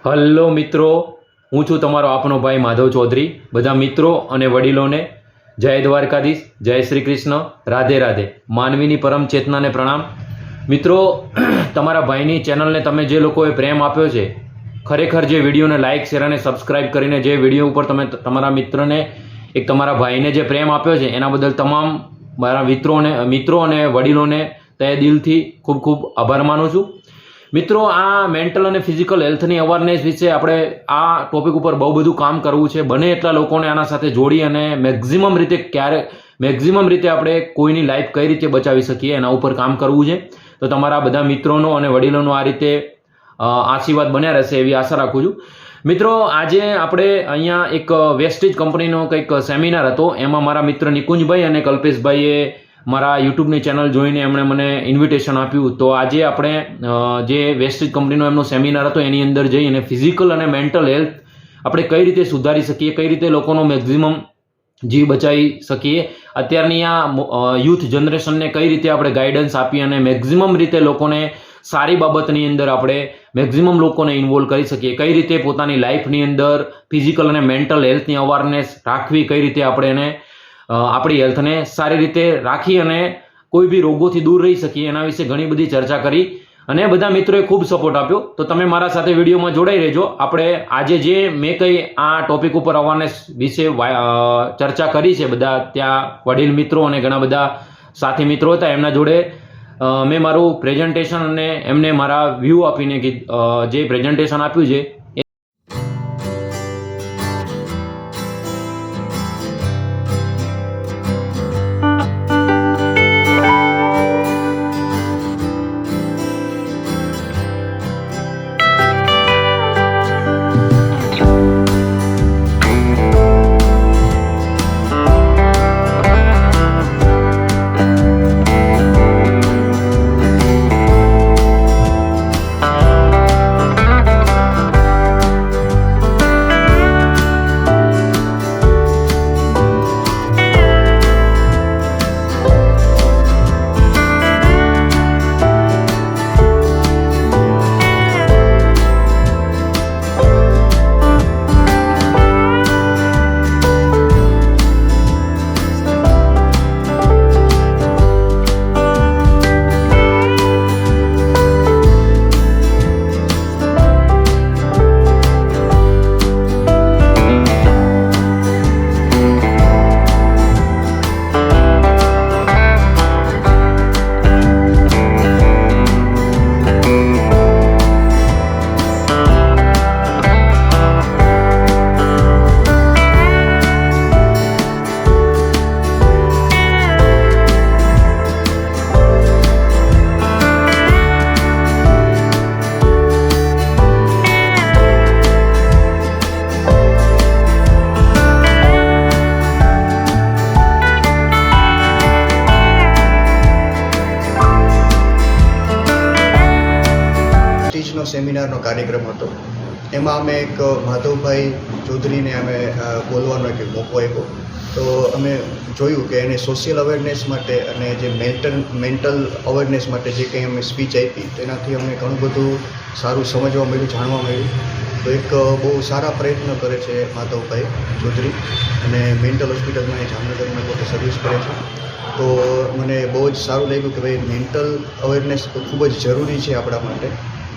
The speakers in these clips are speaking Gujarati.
હલો મિત્રો, હું છું તમારો આપનો ભાઈ માધવ ચૌધરી. બધા મિત્રો અને વડીલોને જય દ્વારકાધીશ, જય શ્રી કૃષ્ણ, રાધે રાધે. માનવીની પરમ ચેતનાને પ્રણામ. મિત્રો, તમારા ભાઈની ચેનલને તમે જે લોકોએ પ્રેમ આપ્યો છે, ખરેખર જે વિડીયોને લાઇક શેર અને સબસ્ક્રાઇબ કરીને જે વિડીયો ઉપર તમે તમારા મિત્રને એક તમારા ભાઈને જે પ્રેમ આપ્યો છે એના બદલ તમામ મારા મિત્રો અને વડીલોને તહે દિલથી ખૂબ ખૂબ આભાર માનું છું. મિત્રો, આ મેન્ટલ અને ફિઝિકલ હેલ્થની અવેરનેસ વિશે આપણે આ ટોપિક ઉપર બહુ બધું કામ કરવું છે. બને એટલા લોકોને આના સાથે જોડી અને મેક્ઝિમમ રીતે આપણે કોઈની લાઈફ કઈ રીતે બચાવી શકીએ એના ઉપર કામ કરવું છે. તો તમારા બધા મિત્રોનો અને વડીલોનો આ રીતે આશીર્વાદ બન્યા રહેશે એવી આશા રાખું છું. મિત્રો, આજે આપણે અહીંયા એક વેસ્ટેજ કંપનીનો કંઈક સેમિનાર હતો. એમાં મારા મિત્ર નિકુંજભાઈ અને કલ્પેશભાઈએ મારા યુટ્યુબની ચેનલ જોઈને એમણે મને ઇન્વિટેશન આપ્યું. તો આજે આપણે જે વેસ્ટેજ કંપનીનો એમનો સેમિનાર હતો એની અંદર જઈ અને ફિઝિકલ અને મેન્ટલ હેલ્થ આપણે કઈ રીતે સુધારી શકીએ, કઈ રીતે લોકોનો મેક્ઝિમમ જીવ બચાવી શકીએ, અત્યારની આ યુથ જનરેશનને કઈ રીતે આપણે ગાઈડન્સ આપીએ અને મેક્ઝિમમ રીતે લોકોને સારી બાબતની અંદર આપણે મેક્ઝિમમ લોકોને ઇન્વોલ્વ કરી શકીએ, કઈ રીતે પોતાની લાઈફની અંદર ફિઝિકલ અને મેન્ટલ હેલ્થની અવેરનેસ રાખવી, કઈ રીતે આપણે એને આપણી હેલ્થને સારી રીતે રાખી અને કોઈ બી રોગોથી દૂર રહી શકીએ, એના વિશે ઘણી બધી ચર્ચા કરી અને બધા મિત્રોએ ખૂબ સપોર્ટ આપ્યો. તો તમે મારા સાથે વિડીયોમાં જોડાઈ રહેજો. આપણે આજે જે મેં કંઈ આ ટોપિક ઉપર અવેરનેસ વિશે ચર્ચા કરી છે, બધા ત્યાં વડીલ મિત્રો અને ઘણા બધા સાથી મિત્રો હતા, એમના જોડે મેં મારું પ્રેઝન્ટેશન અને એમને મારા વ્યૂ આપીને જે પ્રેઝન્ટેશન આપ્યું છે સેમિનારનો કાર્યક્રમ હતો. એમાં અમે એક માધવભાઈ ચૌધરીને અમે બોલવાનો એક મોકો આપ્યો. તો અમે જોયું કે એને સોશિયલ અવેરનેસ માટે અને જે મેન્ટલ અવેરનેસ માટે જે કંઈ અમે સ્પીચ આપી તેનાથી અમને ઘણું બધું સારું સમજવા મળ્યું, જાણવા મળ્યું. તો એક બહુ સારા પ્રયત્ન કરે છે માધવભાઈ ચૌધરી અને મેન્ટલ હોસ્પિટલમાં એ જામનગરમાં પોતે સર્વિસ કરે છે. તો મને બહુ જ સારું લાગ્યું કે ભાઈ મેન્ટલ અવેરનેસ ખૂબ જ જરૂરી છે આપણા માટે,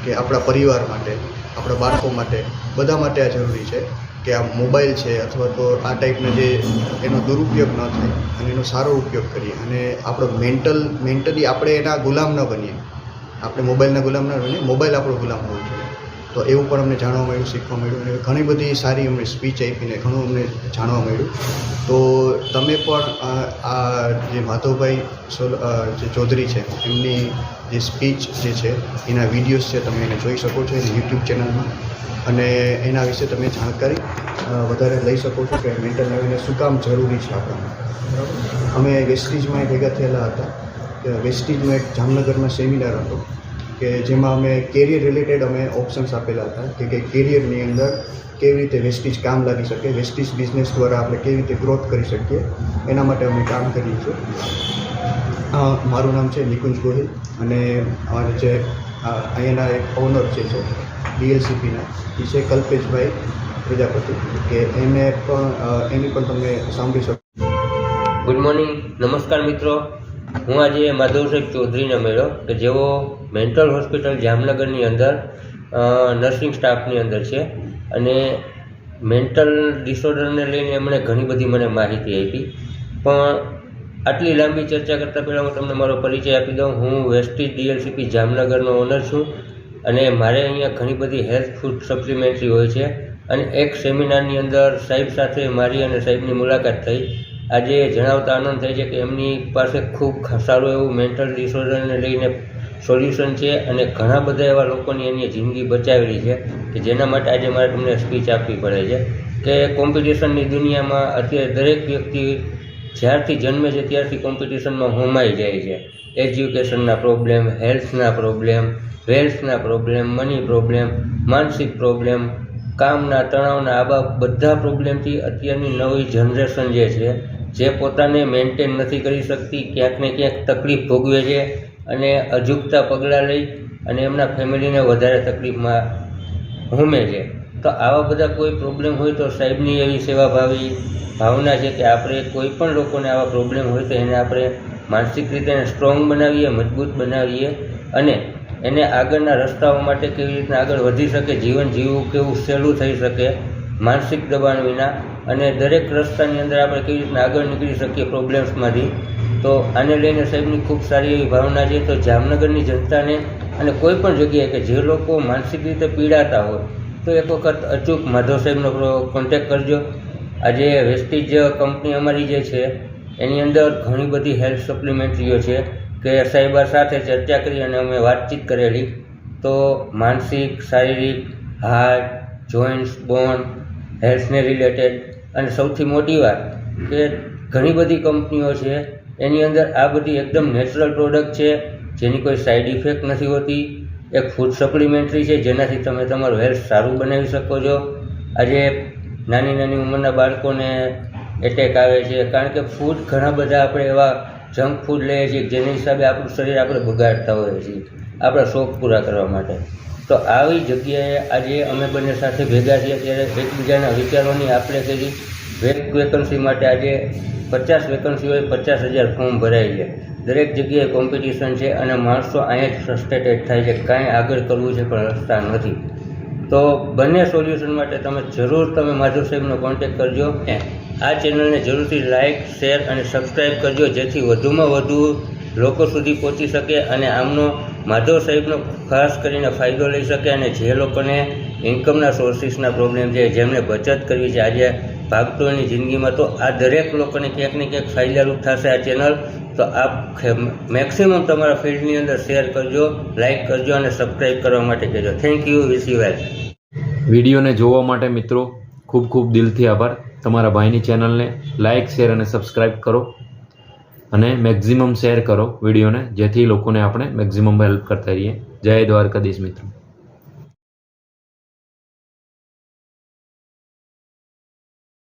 કે આપણા પરિવાર માટે, આપણા બાળકો માટે, બધા માટે આ જરૂરી છે કે આ મોબાઈલ છે અથવા તો આ ટાઈપનો જે એનો દુરુપયોગ ન થાય અને એનો સારો ઉપયોગ કરીએ અને આપણો મેન્ટલી આપણે એના ગુલામ ન બનીએ, આપણે મોબાઈલના ગુલામ ન બનીએ, મોબાઈલ આપણો ગુલામ હોવો જોઈએ. તો એવું પણ અમને જાણવા મળ્યું, શીખવા મળ્યું અને ઘણી બધી સારી અમને સ્પીચ આપીને ઘણું અમને જાણવા મળ્યું. તો તમે પણ આ જે માધવભાઈ જે ચૌધરી છે એમની જે સ્પીચ જે છે એના વિડીયોઝ છે તમે એને જોઈ શકો છો એની યુટ્યુબ ચેનલમાં અને એના વિશે તમે જાણકારી વધારે લઈ શકો છો કે મેન્ટલ અવેરનેસ શું કામ જરૂરી છે આપણા. બરાબર. અમે વેસ્ટીજમાં ભેગા થયેલા હતા. વેસ્ટીજમાં એક જામનગરમાં સેમિનાર હતો કે જેમાં અમે કેરિયર રિલેટેડ અમે ઓપ્શન્સ આપેલા હતા કે કેરિયરની અંદર કેવી રીતે વેસ્ટીજ કામ લાગી શકે, વેસ્ટીજ બિઝનેસ દ્વારા આપણે કેવી રીતે ગ્રોથ કરી શકીએ, એના માટે અમે કામ કરીએ છીએ. મારું નામ છે નિકુંજ ગોહિલ અને અમારે જે અહીંયાના એક ઓનર છે DLCPના, એ છે કલ્પેશભાઈ પ્રજાપતિ, કે એની પણ તમે સાંભળી શકો. ગુડ મોર્નિંગ, નમસ્કાર મિત્રો. હું આજે માધવ સાહેબ ચૌધરીને મળ્યો કે જેઓ મેન્ટલ હોસ્પિટલ જામનગરની અંદર નર્સિંગ સ્ટાફની અંદર છે અને મેન્ટલ ડિસઓર્ડરને લઈને એમણે ઘણી બધી મને માહિતી આપી. પણ આટલી લાંબી ચર્ચા કરતાં પહેલાં હું તમને મારો પરિચય આપી દઉં. હું વેસ્ટીજ DLCP જામનગરનો ઓનર છું અને મારે અહીંયા ઘણી બધી હેલ્થ ફૂડ સપ્લિમેન્ટરી હોય છે અને એક સેમિનારની અંદર સાહેબ સાથે મારી અને સાહેબની મુલાકાત થઈ. આજે જણાવતા આનંદ થાય છે કે એમની પાસે ખૂબ સારું એવું મેન્ટલ ડિસઓર્ડરને લઈને સોલ્યુશન છે અને ઘણા બધા એવા લોકોની એની જિંદગી બચાવેલી છે કે જેના માટે આજે મારે તમને સ્પીચ આપવી પડે છે કે કોમ્પિટિશનની દુનિયામાં અત્યારે દરેક વ્યક્તિ જ્યારથી જન્મે છે ત્યારથી કોમ્પિટિશનમાં હોમાઈ જાય છે. એજ્યુકેશનના પ્રોબ્લેમ, હેલ્થના પ્રોબ્લેમ, વેલ્થના પ્રોબ્લેમ, મની પ્રોબ્લેમ, માનસિક પ્રોબ્લેમ, કામના તણાવના, આવા બધા પ્રોબ્લેમથી અત્યારની નવી જનરેશન જે પોતાને મેન્ટેન નથી કરી શકતી, ક્યાંક ને ક્યાંક તકલીફ ભોગવે છે અને અજુગતા પગલાં લઈ અને એમના ફેમિલીને વધારે તકલીફમાં હોમે છે. તો આવા બધા કોઈ પ્રોબ્લેમ હોય તો સાહેબની એવી સેવાભાવી ભાવના છે કે આપણે કોઈ પણ લોકોને આવા પ્રોબ્લેમ હોય તો એને આપણે માનસિક રીતે સ્ટ્રોંગ બનાવીએ, મજબૂત બનાવીએ અને એને આગળના રસ્તાઓ માટે કેવી રીતના આગળ વધી શકે, જીવન જીવવું કેવું સહેલું થઈ શકે માનસિક દબાણ વિના, અને દરેક રસ્તાની અંદર આપણે કેવી રીતના આગળ નીકળી શકીએ પ્રોબ્લેમ્સમાંથી. તો આને લઈને સાહેબની ખૂબ સારી એવી ભાવના છે. તો જામનગરની જનતાને અને કોઈ પણ જગ્યાએ કે જે લોકો માનસિક રીતે પીડાતા હોય તો એક વખત અચૂક માધવ સાહેબનો કોન્ટેક્ટ કરજો. આજે વેસ્ટીજ કંપની અમારી જે છે એની અંદર ઘણી બધી હેલ્થ સપ્લિમેન્ટરીઓ છે કે સાહેબ સાથે ચર્ચા કરી અને અમે વાતચીત કરેલી. તો માનસિક, શારીરિક, હાર્ટ, જોઇન્ટ્સ, બોન, હેલ્થને રિલેટેડ અને સૌથી મોટી વાત કે ઘણી બધી કંપનીઓ છે એની અંદર આ બધી એકદમ નેચરલ પ્રોડક્ટ છે જેની કોઈ સાઈડ ઇફેક્ટ નથી હોતી. એક ફૂડ સપ્લિમેન્ટરી છે જેનાથી તમે તમારું હેલ્થ સારું બનાવી શકો છો. આજે નાની નાની ઉંમરના બાળકોને એટેક આવે છે કારણ કે ફૂડ ઘણા બધા આપણે એવા જંક ફૂડ લઈએ છીએ જેના હિસાબે આપણું શરીર આપણે બગાડતા હોઈએ છીએ આપણા શોખ પૂરા કરવા માટે. તો આવી જગ્યાએ આજે અમે બંને સાથે ભેગા છીએ ત્યારે એકબીજાના વિચારોની આપણે કરી વેકન્સી માટે આજે 50 વેકન્સી હોય, 50,000 ફોર્મ ભરાય છે. દરેક જગ્યાએ કોમ્પિટિશન છે અને માણસો અહીંયા જ ફ્રસ્ટ્રેટેડ થાય છે, કાંઈ આગળ કરવું છે પણ રસ્તા નથી. તો બંને સોલ્યુશન માટે તમે માધવ સાહેબનો કોન્ટેક્ટ કરજો. આ ચેનલને જરૂરથી લાઇક, શેર અને સબસ્ક્રાઈબ કરજો જેથી વધુમાં વધુ લોકો સુધી પહોંચી શકે અને આમનો માધવ સાહેબનો ખાસ કરીને ફાયદો લઈ શકે. અને જે લોકોને ઇન્કમના સોર્સિસના પ્રોબ્લેમ છે, જેમને બચત કરવી છે આજે ભાગદોડની જિંદગીમાં, તો આ દરેક લોકોને ક્યાંક ને ક્યાંક ફાયદારૂપ થશે આ ચેનલ. તો આપ મેક્સિમમ તમારા ફીલ્ડની અંદર શેર કરજો, લાઇક કરજો અને સબસ્ક્રાઈબ કરવા માટે કહેજો. થેન્ક યુ, વિશ યુ વેલ. વિડીયોને જોવા માટે મિત્રો ખૂબ ખૂબ દિલથી આભાર. તમારા ભાઈની ચેનલને લાઇક, શેર અને સબસ્ક્રાઈબ કરો અને મેક્સિમમ શેર કરો વિડીયોને, જેથી લોકોને આપણે મેક્સિમમ હેલ્પ કરતા રહીએ. જય દ્વારકાધીશ મિત્રો.